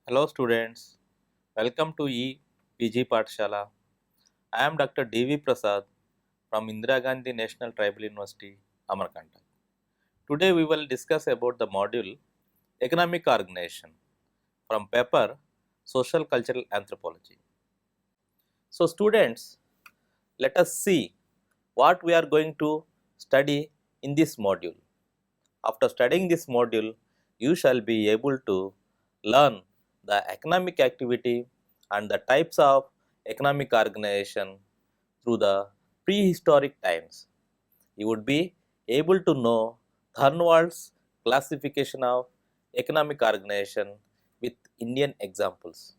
Hello students, welcome to EPG Pathshala. I am Dr. D.V. Prasad from Indira Gandhi National Tribal University, Amarkantak. Today we will discuss about the module Economic Organization from paper Social Cultural Anthropology. So students, let us see what we are going to study in this module. After studying this module, you shall be able to learn the economic activity and the types of economic organization through the prehistoric times. You would be able to know Thurnwald's classification of economic organization with Indian examples.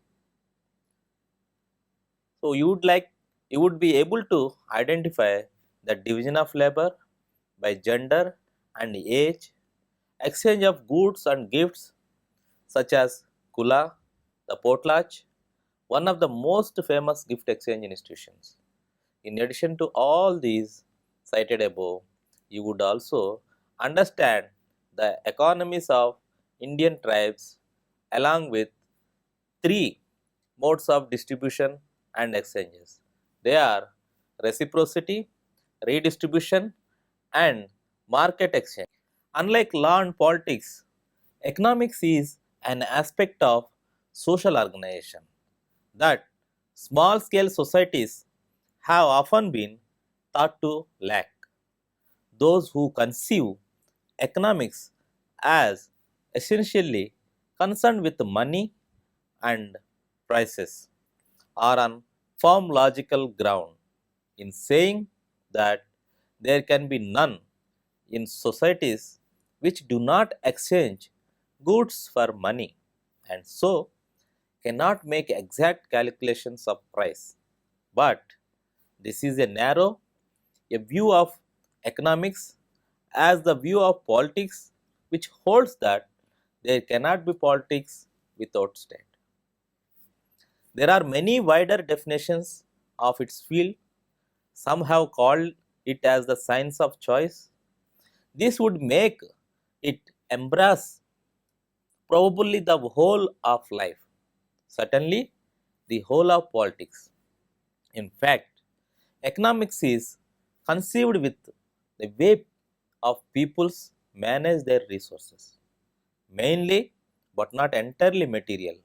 So you would be able to identify the division of labor by gender and age, exchange of goods and gifts such as Kula, the potlatch, one of the most famous gift exchange institutions. In addition to all these cited above, you would also understand the economies of Indian tribes along with three modes of distribution and exchanges. They are reciprocity, redistribution, and market exchange. Unlike law and politics, economics is an aspect of social organization that small scale societies have often been thought to lack. Those who conceive economics as essentially concerned with money and prices are on firm logical ground in saying that there can be none in societies which do not exchange goods for money and so cannot make exact calculations of price. But this is a view of economics as the view of politics which holds that there cannot be politics without state. There are many wider definitions of its field. Some have called it as the science of choice. This would make it embrace probably the whole of life, certainly the whole of politics. In fact, economics is conceived with the way of peoples manage their resources, mainly but not entirely material,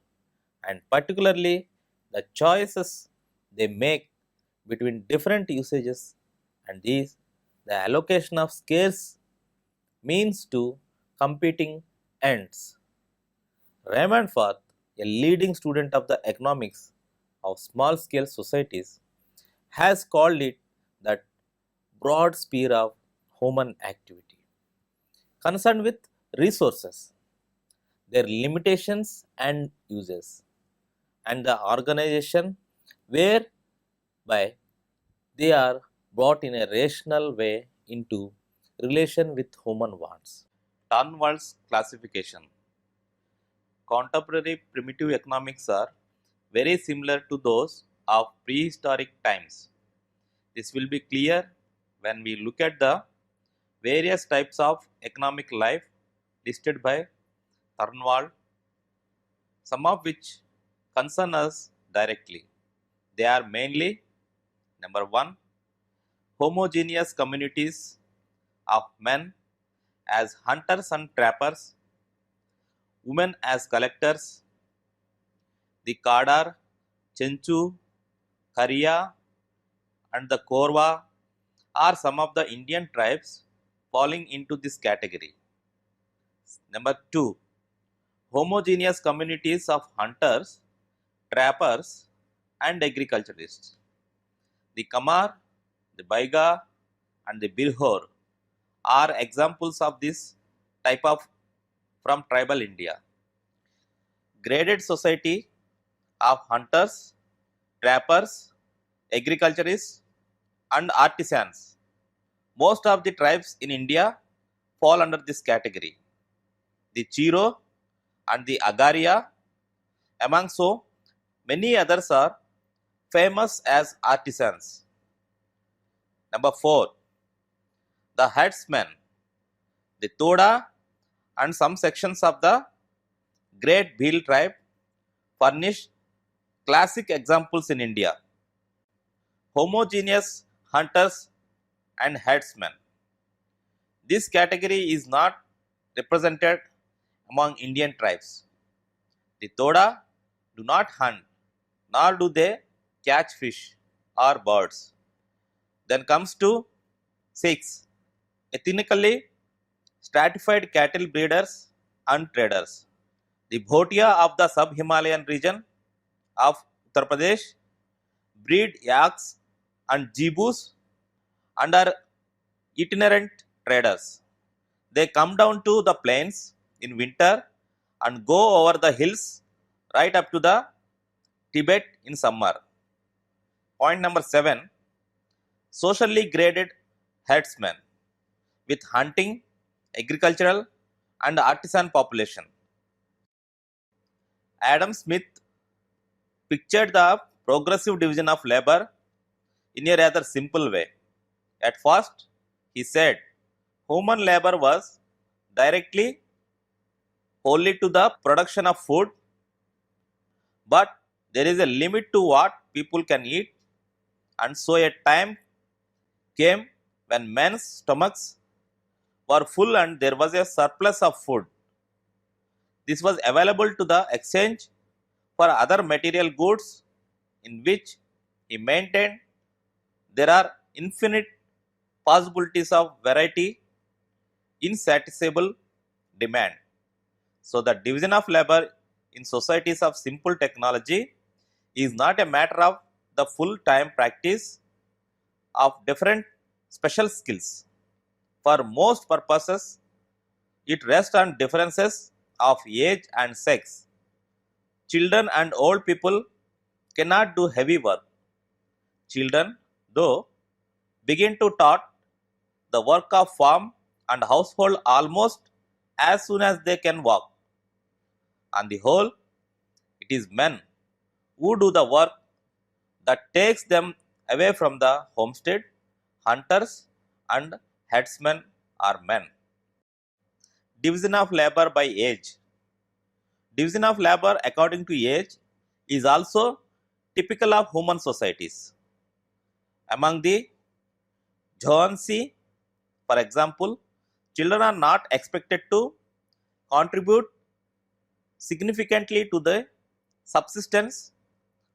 and particularly the choices they make between different usages and these the allocation of scarce means to competing ends. Raymond Forth, a leading student of the economics of small scale societies, has called it that broad sphere of human activity concerned with resources, their limitations and uses, and the organization whereby they are brought in a rational way into relation with human wants. Thurnwald's classification. Contemporary primitive economics are very similar to those of prehistoric times. This will be clear when we look at the various types of economic life listed by Thurnwald, some of which concern us directly. They are mainly number 1, homogeneous communities of men as hunters and trappers, women as collectors. The Kadar, Chenchu, Kariya, and the Korwa are some of the Indian tribes falling into this category. Number 2, homogeneous communities of hunters, trappers, and agriculturists. The Kamar, the Baiga, and the Birhor are examples of this type of from tribal India. Graded society of hunters, trappers, agriculturists, and artisans. Most of the tribes in India fall under this category. The Chiro and the Agaria, among so many others, are famous as artisans. Number 4, the herdsmen, the Toda, and some sections of the Great Bhil tribe furnish classic examples in India. Homogeneous hunters and herdsmen. This category is not represented among Indian tribes. The Toda do not hunt, nor do they catch fish or birds. Then comes to Sikhs, ethnically stratified cattle breeders and traders. The Bhotia of the sub-Himalayan region of Uttar Pradesh breed yaks and jebus and are itinerant traders. They come down to the plains in winter and go over the hills right up to the Tibet in summer. Point number 7, socially graded herdsmen with hunting, agricultural and artisan population. Adam Smith pictured the progressive division of labor in a rather simple way. At first, he said human labor was directly wholly to the production of food, but there is a limit to what people can eat, and so a time came when men's stomachs were full and there was a surplus of food. This was available to the exchange for other material goods, in which he maintained there are infinite possibilities of variety, insatiable demand. So, the division of labor in societies of simple technology is not a matter of the full time practice of different special skills. For most purposes, it rests on differences of age and sex. Children and old people cannot do heavy work. Children, though, begin to taught the work of farm and household almost as soon as they can walk. On the whole, it is men who do the work that takes them away from the homestead. Hunters and herdsmen are men. Division of labor by age. Division of labor according to age is also typical of human societies. Among the Jhansi, for example, children are not expected to contribute significantly to the subsistence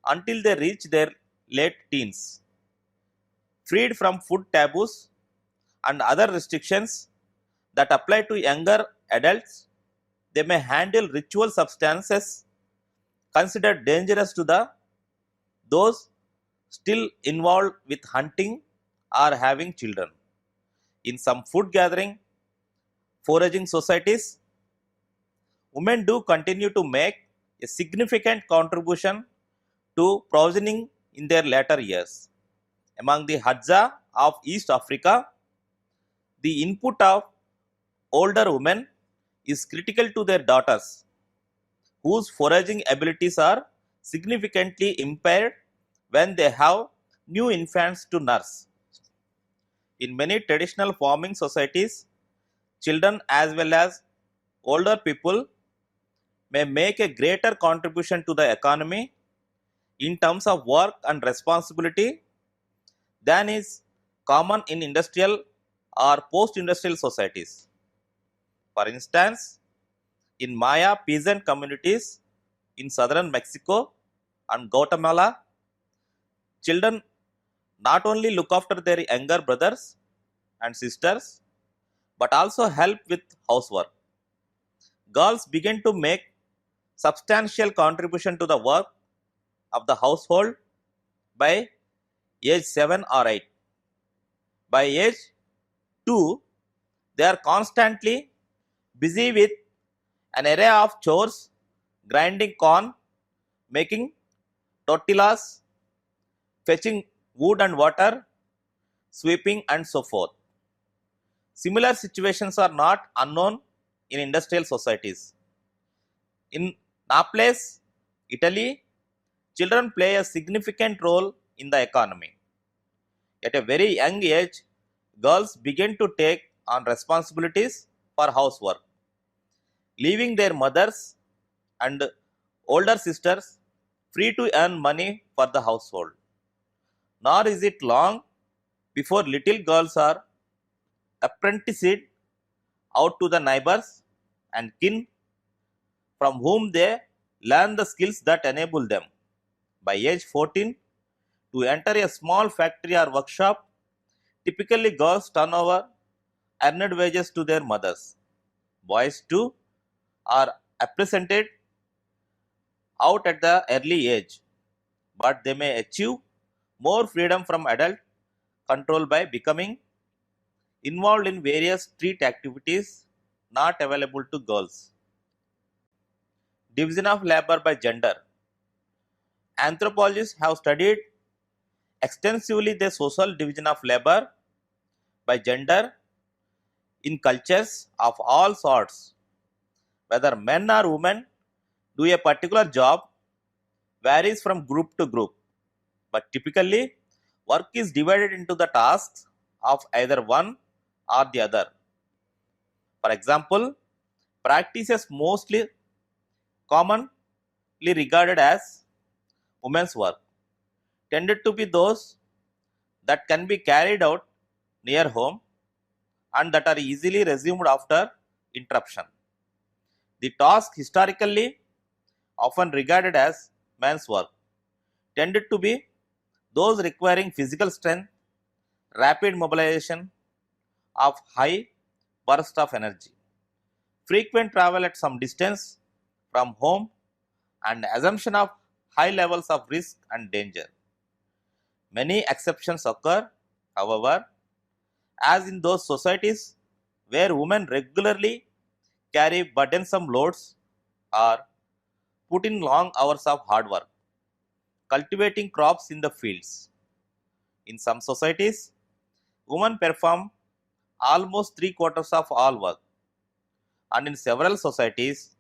until they reach their late teens. Freed from food taboos and other restrictions that apply to younger adults, they may handle ritual substances considered dangerous to those still involved with hunting or having children. In some food gathering, foraging societies, women do continue to make a significant contribution to provisioning in their later years. Among the Hadza of East Africa, the input of older women is critical to their daughters, whose foraging abilities are significantly impaired when they have new infants to nurse. In many traditional farming societies, children as well as older people may make a greater contribution to the economy in terms of work and responsibility than is common in industrial or post-industrial societies. For instance, in Maya peasant communities in southern Mexico and Guatemala, children not only look after their younger brothers and sisters but also help with housework. Girls begin to make substantial contribution to the work of the household by age 7 or 8. By age 2, they are constantly busy with an array of chores, grinding corn, making tortillas, fetching wood and water, sweeping, and so forth. Similar situations are not unknown in industrial societies. In Naples, Italy, children play a significant role in the economy. At a very young age, girls begin to take on responsibilities for housework, leaving their mothers and older sisters free to earn money for the household. Nor is it long before little girls are apprenticed out to the neighbors and kin from whom they learn the skills that enable them, by age 14, to enter a small factory or workshop. Typically, girls turn over earned wages to their mothers. Boys, too, are apprenticed out at the early age, but they may achieve more freedom from adult control by becoming involved in various street activities not available to girls. Division of labor by gender. Anthropologists have studied extensively the social division of labor by gender in cultures of all sorts. Whether men or women do a particular job varies from group to group, but typically work is divided into the tasks of either one or the other. For example, practices mostly commonly regarded as women's work tended to be those that can be carried out near home and that are easily resumed after interruption. The tasks historically often regarded as men's work tended to be those requiring physical strength, rapid mobilization of high burst of energy, frequent travel at some distance from home, and assumption of high levels of risk and danger. Many exceptions occur, however, as in those societies where women regularly carry burdensome loads or put in long hours of hard work, cultivating crops in the fields. In some societies, women perform almost three-quarters of all work, and in several societies,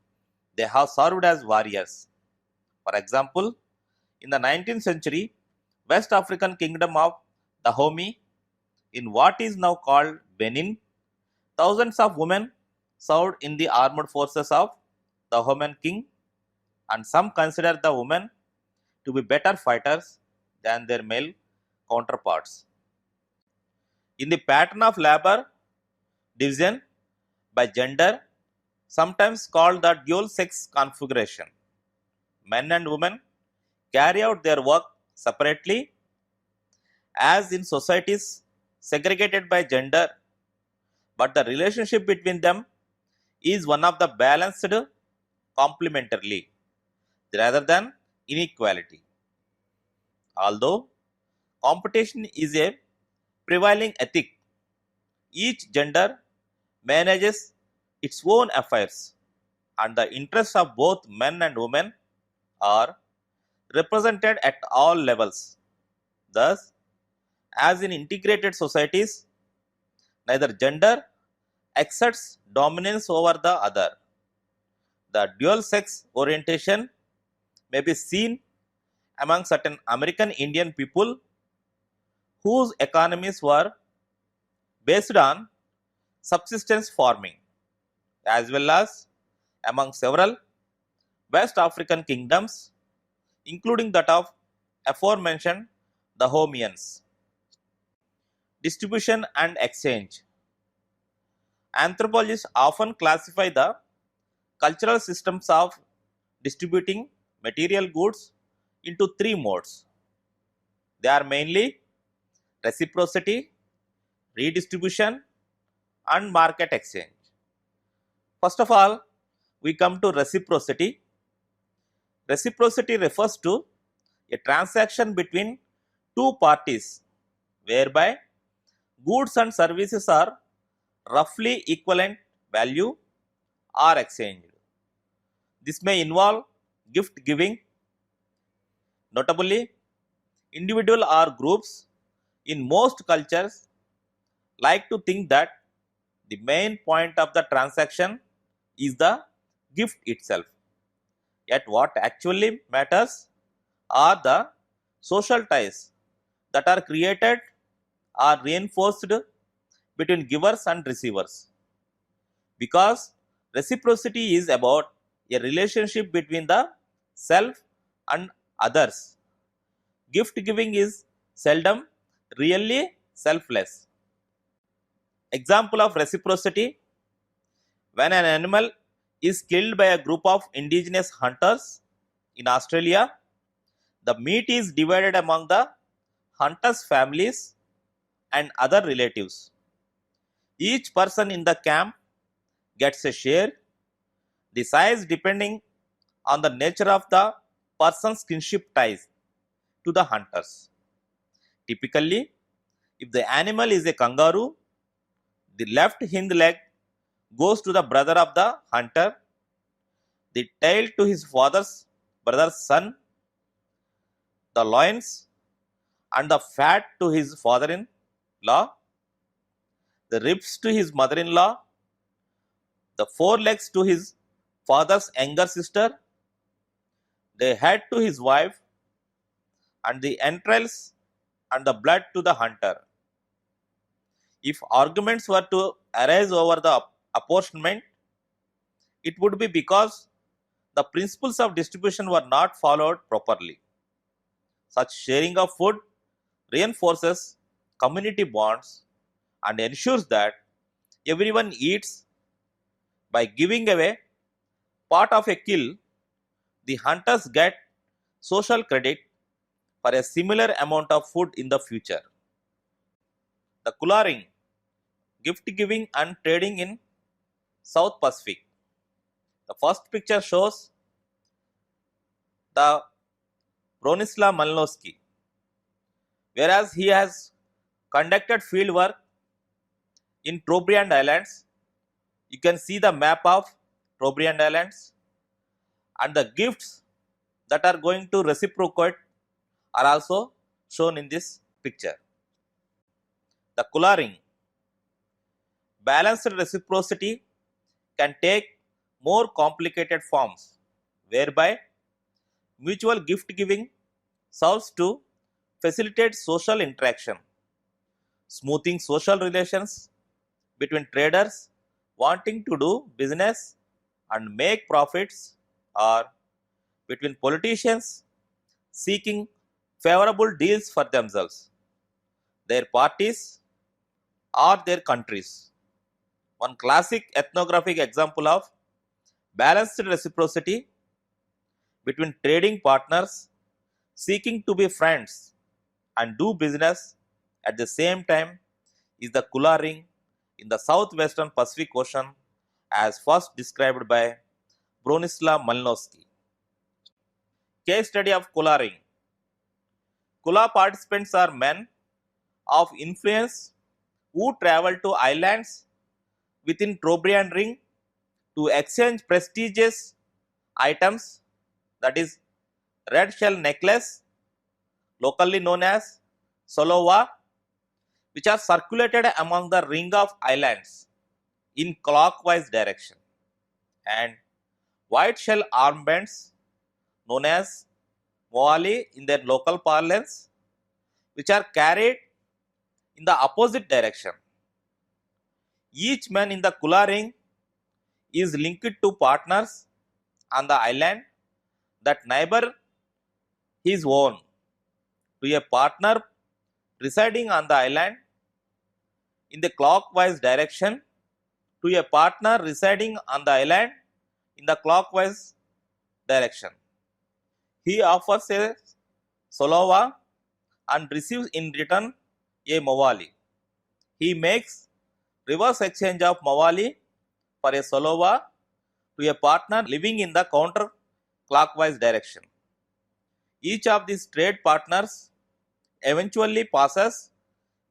they have served as warriors. For example, in the 19th century, West African kingdom of Dahomey, in what is now called Benin, thousands of women served in the armed forces of the Dahomeyan king, and some consider the women to be better fighters than their male counterparts. In the pattern of labor division by gender, sometimes called the dual sex configuration, men and women carry out their work separately, as in societies segregated by gender, but the relationship between them is one of the balanced complementarily rather than inequality. Although competition is a prevailing ethic, each gender manages its own affairs, and the interests of both men and women are represented at all levels. Thus, as in integrated societies, neither gender exerts dominance over the other. The dual sex orientation may be seen among certain American Indian people whose economies were based on subsistence farming, as well as among several West African kingdoms, including that of aforementioned Dahomeans. Distribution and exchange. Anthropologists often classify the cultural systems of distributing material goods into three modes. They are mainly reciprocity, redistribution, and market exchange. First of all, we come to reciprocity. Reciprocity refers to a transaction between two parties whereby goods and services are roughly equivalent value are exchanged. This may involve gift giving. Notably, individual or groups in most cultures like to think that the main point of the transaction is the gift itself. Yet what actually matters are the social ties that are created or reinforced between givers and receivers. Because reciprocity is about a relationship between the self and others. Gift giving is seldom really selfless. Example of reciprocity: when an animal is killed by a group of indigenous hunters in Australia, the meat is divided among the hunters' families and other relatives. Each person in the camp gets a share, the size depending on the nature of the person's kinship ties to the hunters. Typically, if the animal is a kangaroo, the left hind leg goes to the brother of the hunter, the tail to his father's brother's son, the loins and the fat to his father-in-law, the ribs to his mother-in-law, the forelegs to his father's younger sister, the head to his wife, and the entrails and the blood to the hunter. If arguments were to arise over the apportionment, it would be because the principles of distribution were not followed properly. Such sharing of food reinforces community bonds and ensures that everyone eats. By giving away part of a kill, the hunters get social credit for a similar amount of food in the future. The Kula ring, gift giving and trading in South Pacific. The first picture shows the Bronislaw Malinowski. Whereas he has conducted field work in Trobriand Islands, you can see the map of Trobriand Islands, and the gifts that are going to reciprocate are also shown in this picture. The Kula ring. Balanced reciprocity can take more complicated forms, whereby mutual gift giving serves to facilitate social interaction, smoothing social relations between traders wanting to do business and make profits, or between politicians seeking favorable deals for themselves, their parties, or their countries. One classic ethnographic example of balanced reciprocity between trading partners seeking to be friends and do business at the same time is the Kula ring in the southwestern Pacific Ocean, as first described by Bronislaw Malinowski. Case study of Kula ring. Kula participants are men of influence who travel to islands within Trobriand ring to exchange prestigious items, that is red shell necklace, locally known as Solowa, which are circulated among the ring of islands in clockwise direction, and white shell armbands known as Moali in their local parlance, which are carried in the opposite direction. Each man in the Kula ring is linked to partners on the island that neighbor his own, to a partner residing on the island in the clockwise direction, to a partner residing on the island in the clockwise direction. He offers a Solowa and receives in return a Mawali. He makes reverse exchange of Mawali for a Solowa to a partner living in the counter-clockwise direction. Each of these trade partners eventually passes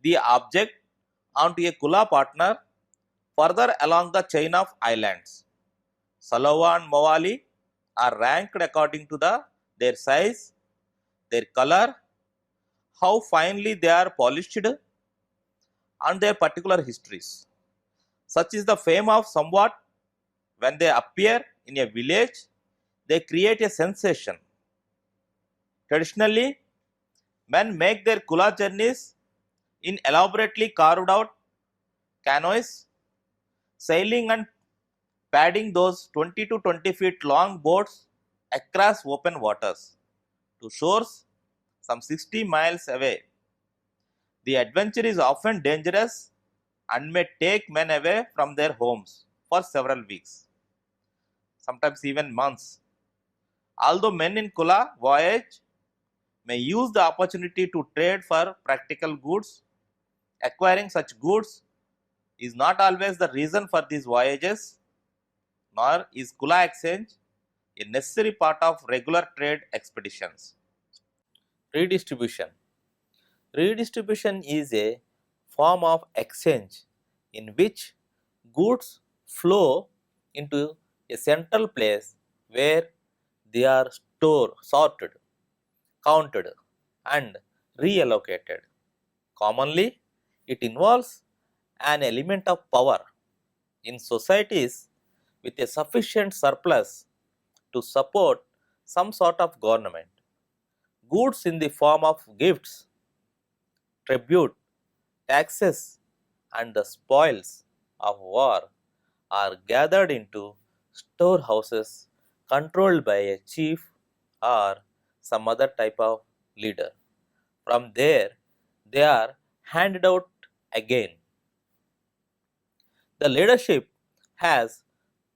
the object onto a Kula partner further along the chain of islands. Solowa and Mawali are ranked according to their size, their color, how finely they are polished, and their particular histories. Such is the fame of somewhat. When they appear in a village, they create a sensation. Traditionally, men make their Kula journeys in elaborately carved out canoes, sailing and paddling those 20 to 20 feet long boats across open waters to shores some 60 miles away. The adventure is often dangerous and may take men away from their homes for several weeks, sometimes even months. Although men in Kula voyage may use the opportunity to trade for practical goods, acquiring such goods is not always the reason for these voyages, nor is Kula exchange a necessary part of regular trade expeditions. Redistribution. Redistribution is a form of exchange in which goods flow into a central place where they are stored, sorted, counted, and reallocated. Commonly, it involves an element of power in societies with a sufficient surplus to support some sort of government. Goods in the form of gifts, tribute, taxes, and the spoils of war are gathered into storehouses controlled by a chief or some other type of leader. From there, they are handed out again. The leadership has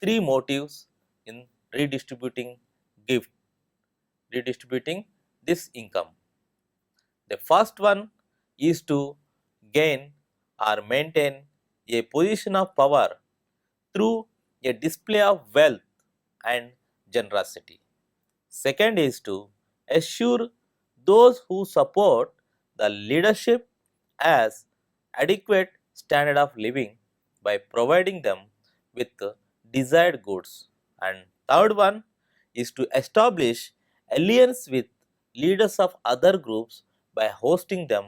three motives in redistributing gift, redistributing this income. The first one is to gain or maintain a position of power through a display of wealth and generosity. Second is to assure those who support the leadership as adequate standard of living by providing them with desired goods. And third one is to establish alliance with leaders of other groups by hosting them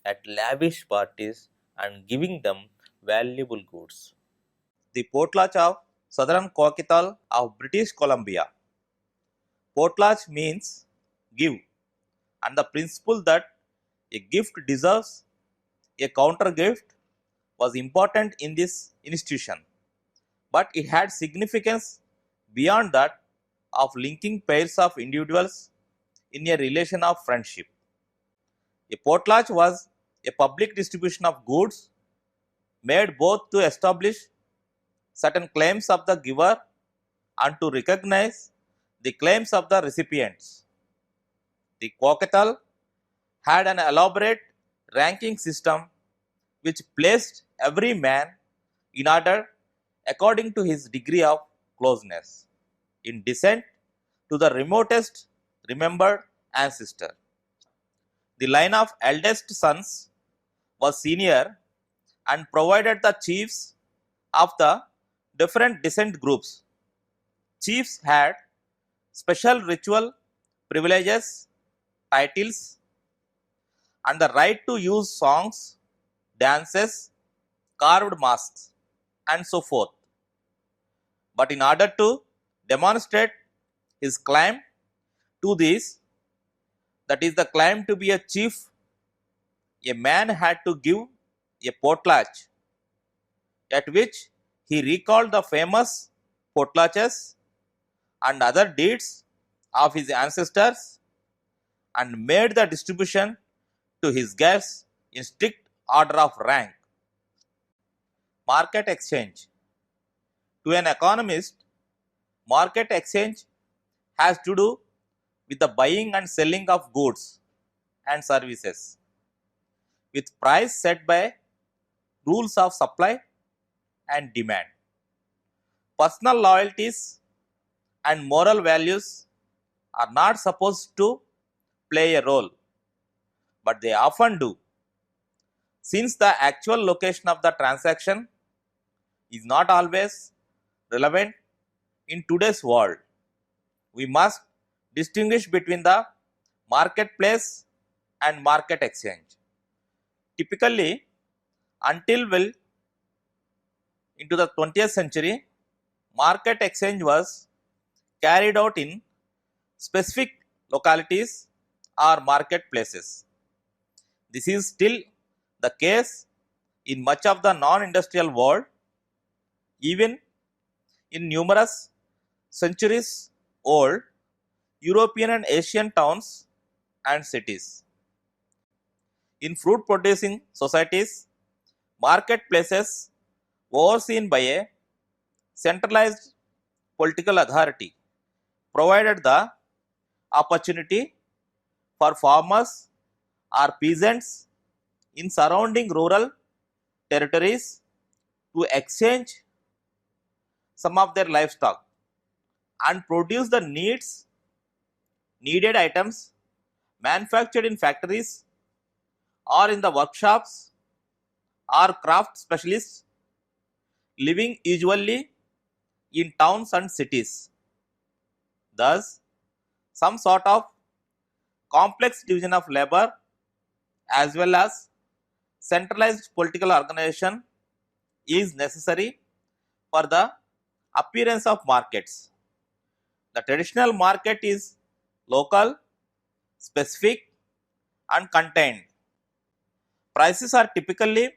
at lavish parties and giving them valuable goods. The potlatch of Southern Kwakiutl of British Columbia. Potlatch means give, and the principle that a gift deserves a counter gift was important in this institution, but it had significance beyond that of linking pairs of individuals in a relation of friendship. A potlatch was a public distribution of goods made both to establish certain claims of the giver and to recognize the claims of the recipients. The Kwakiutl had an elaborate ranking system which placed every man in order according to his degree of closeness, in descent to the remotest remembered ancestor. The line of eldest sons was senior and provided the chiefs of the different descent groups. Chiefs had special ritual privileges, titles, and the right to use songs, dances, carved masks, and so forth. But in order to demonstrate his claim to this, that is the claim to be a chief, a man had to give a potlatch, at which he recalled the famous potlatches and other deeds of his ancestors and made the distribution to his guests in strict order of rank. Market exchange. To an economist, market exchange has to do with the buying and selling of goods and services, with price set by rules of supply and demand. Personal loyalties and moral values are not supposed to play a role, but they often do, since the actual location of the transaction is not always relevant in today's world. We must distinguish between the marketplace and market exchange. Typically, until well into the 20th century, market exchange was carried out in specific localities or marketplaces. This is still the case in much of the non-industrial world, even in numerous centuries old European and Asian towns and cities. In fruit producing societies, marketplaces overseen by a centralized political authority provided the opportunity for farmers or peasants in surrounding rural territories to exchange some of their livestock and produce the needed items manufactured in factories or in the workshops or craft specialists living usually in towns and cities. Thus, some sort of complex division of labor as well as centralized political organization is necessary for the appearance of markets. The traditional market is local, specific, and contained. Prices are typically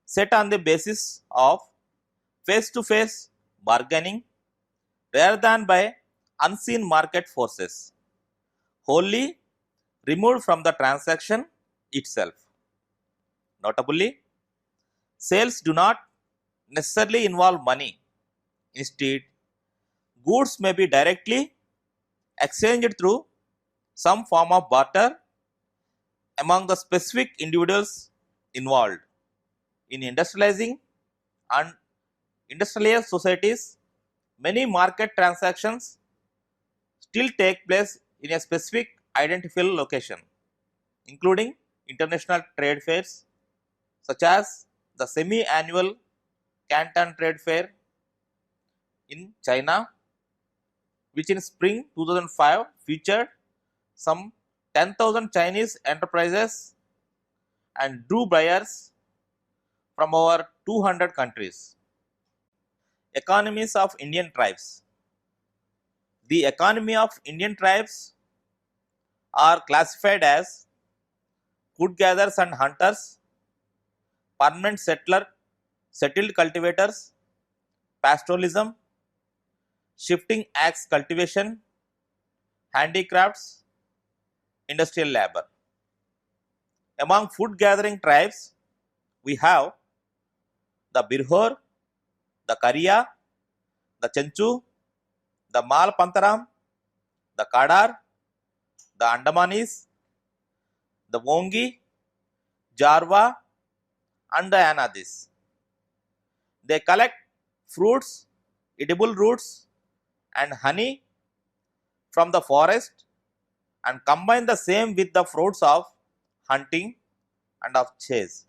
set on the basis of face to face bargaining rather than by unseen market forces, wholly removed from the transaction itself. Notably, sales do not necessarily involve money. Instead, goods may be directly exchanged through some form of barter among the specific individuals involved. In industrializing and industrialized societies, many market transactions still take place in a specific identifiable location, including international trade fairs such as the semi-annual Canton Trade Fair in China, which in spring 2005 featured some 10,000 Chinese enterprises and drew buyers from over 200 countries. Economies of Indian tribes. The economy of Indian tribes are classified as food gatherers and hunters, permanent settled cultivators, pastoralism, shifting axe cultivation, handicrafts, industrial labor. Among food gathering tribes, we have the Birhor, the Kariya, the Chenchu, the Malpantaram, the Kadar, the Andamanis, the Wongi, Jarwa, and the Anadis. They collect fruits, edible roots, and honey from the forest and combine the same with the fruits of hunting and of chase.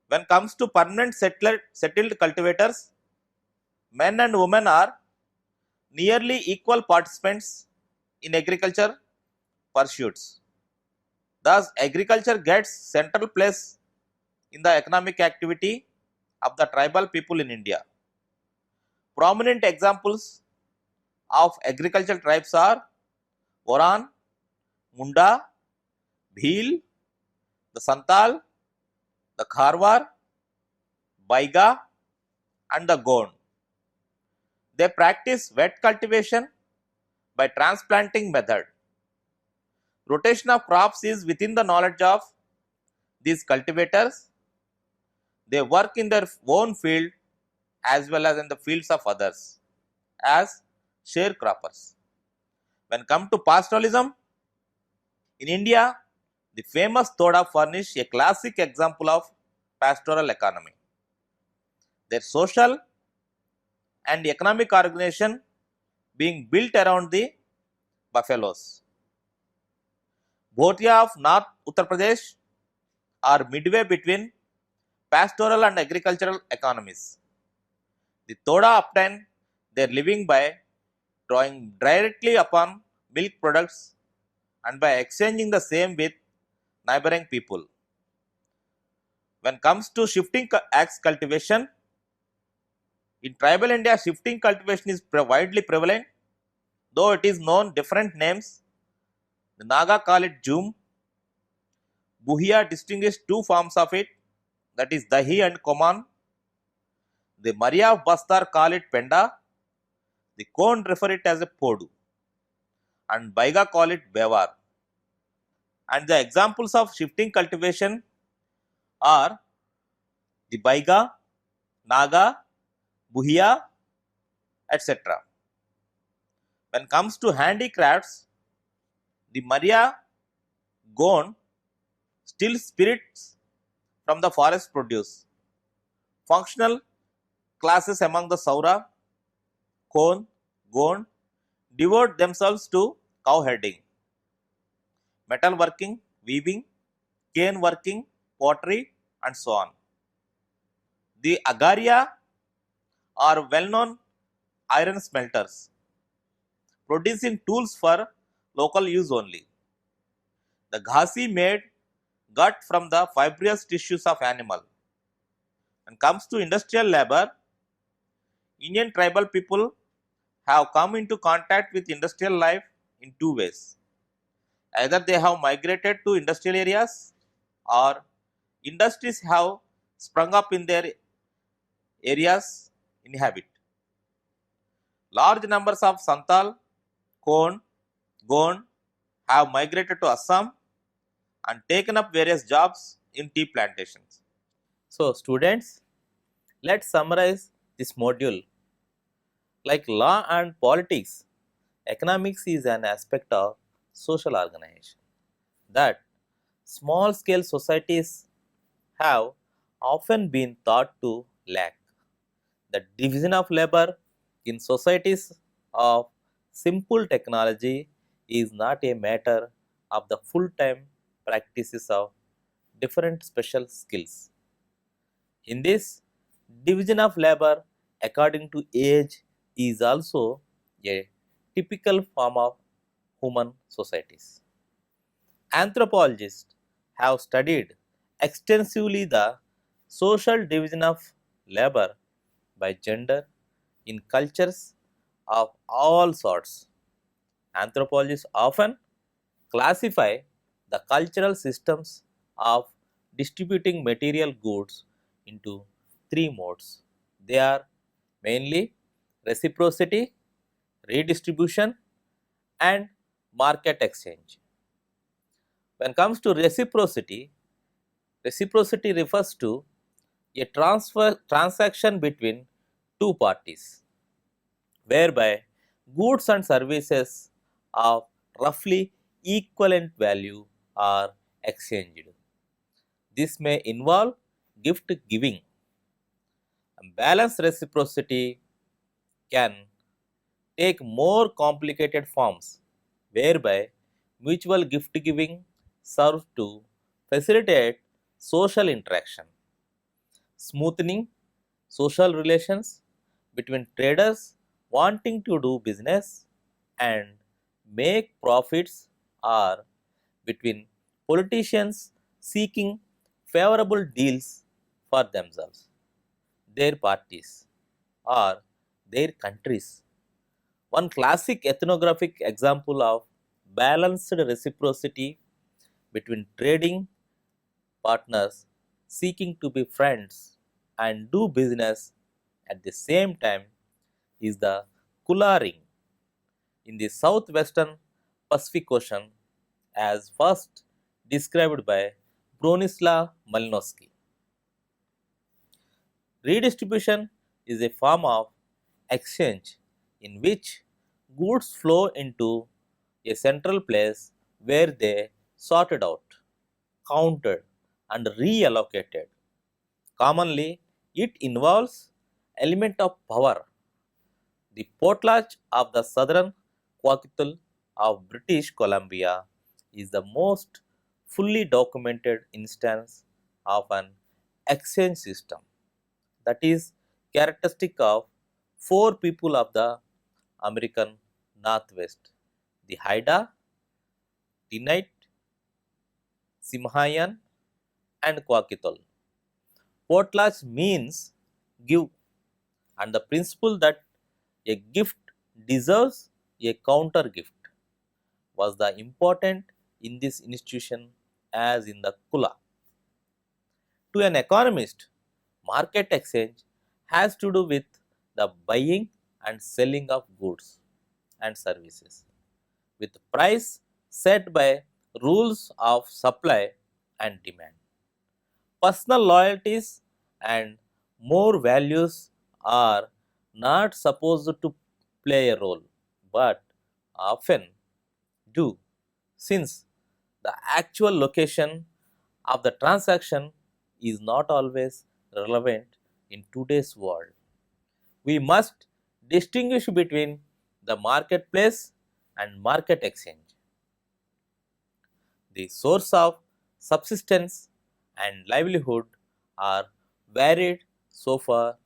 When it comes to permanent settled cultivators, men and women are nearly equal participants in agriculture pursuits. Thus, agriculture gets central place in the economic activity of the tribal people in India. Prominent examples of agricultural tribes are Oran, Munda, Bhil, the Santal, the Kharwar, Baiga, and the Gond. They practice wet cultivation by transplanting method. Rotation of crops is within the knowledge of these cultivators. They work in their own field as well as in the fields of others as sharecroppers. When come to pastoralism, in India, the famous Toda furnish a classic example of pastoral economy. Their social and economic organization being built around the buffaloes. Bhotia of North Uttar Pradesh are midway between pastoral and agricultural economies. The Toda obtain their living by drawing directly upon milk products and by exchanging the same with neighboring people. When comes to shifting axe cultivation, in tribal India, shifting cultivation is widely prevalent, though it is known different names. The Naga call it Jum. Buhia distinguish two forms of it, that is Dahi and Koman. The Maria of Bastar call it Penda. The Kond refer it as a Podu. and Baiga call it Bevar. And the examples of shifting cultivation are the Baiga, Naga, Buhia, etc. When it comes to handicrafts, the Maria Gone still spirits from the forest produce. Functional classes among the Saura, Kon, Gond devote themselves to cow herding, metal working, weaving, cane working, pottery, and so on. The Agaria are well known iron smelters, producing tools for local use only. The Ghasi made gut from the fibrous tissues of animal. When it comes to industrial labor, Indian tribal people have come into contact with industrial life in two ways. Either they have migrated to industrial areas or industries have sprung up in their areas inhabit. Large numbers of Santal, Kon, Gond have migrated to Assam and taken up various jobs in tea plantations. So, students, let's summarize this module. Like law and politics, economics is an aspect of social organization that small scale societies have often been thought to lack. The division of labor in societies of simple technology is not a matter of the full time practices of different special skills. In this division of labor according to age is also a typical form of human societies. Anthropologists have studied extensively the social division of labor by gender in cultures of all sorts. Anthropologists often classify the cultural systems of distributing material goods into three modes. They are mainly reciprocity, redistribution, and market exchange. When it comes to reciprocity, reciprocity refers to a transaction between two parties whereby goods and services of roughly equivalent value are exchanged. This may involve gift giving. Balanced reciprocity can take more complicated forms whereby mutual gift giving serves to facilitate social interaction, smoothing social relations between traders wanting to do business and make profits, or between politicians seeking favorable deals for themselves, their parties, or their countries. One classic ethnographic example of balanced reciprocity between trading partners seeking to be friends and do business at the same time is the Kula ring in the southwestern Pacific Ocean, as first described by Bronislaw Malinowski. Redistribution is a form of exchange in which goods flow into a central place where they sorted out, counted, and reallocated. Commonly, it involves element of power. The potlatch of the southern Kwakiutl of British Columbia is the most fully documented instance of an exchange system that is characteristic of four people of the American Northwest: the Haida, Dinite, Simhayan, and Kwakiutl. Potlatch means give, and the principle that a gift deserves a counter gift was the important in this institution as in the Kula. To an economist, market exchange has to do with the buying and selling of goods and services. with price set by rules of supply and demand. Personal loyalties and more values are not supposed to play a role, but often do, since the actual location of the transaction is not always relevant in today's world. We must distinguish between the marketplace and market exchange. The source of subsistence and livelihood are varied so far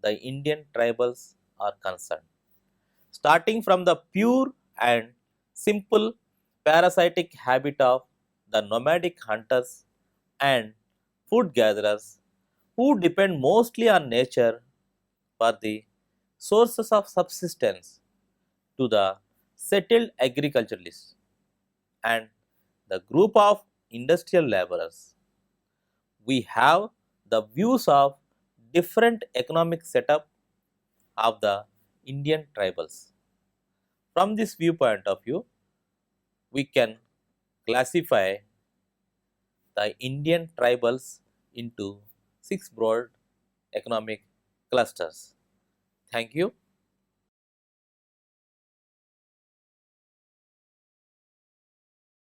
the Indian tribals are concerned, starting from the pure and simple parasitic habit of the nomadic hunters and food gatherers who depend mostly on nature for the sources of subsistence to the settled agriculturalists and the group of industrial laborers. We have the views of different economic setup of the Indian tribals. From this viewpoint of view, we can classify the Indian tribals into six broad economic clusters. Thank you.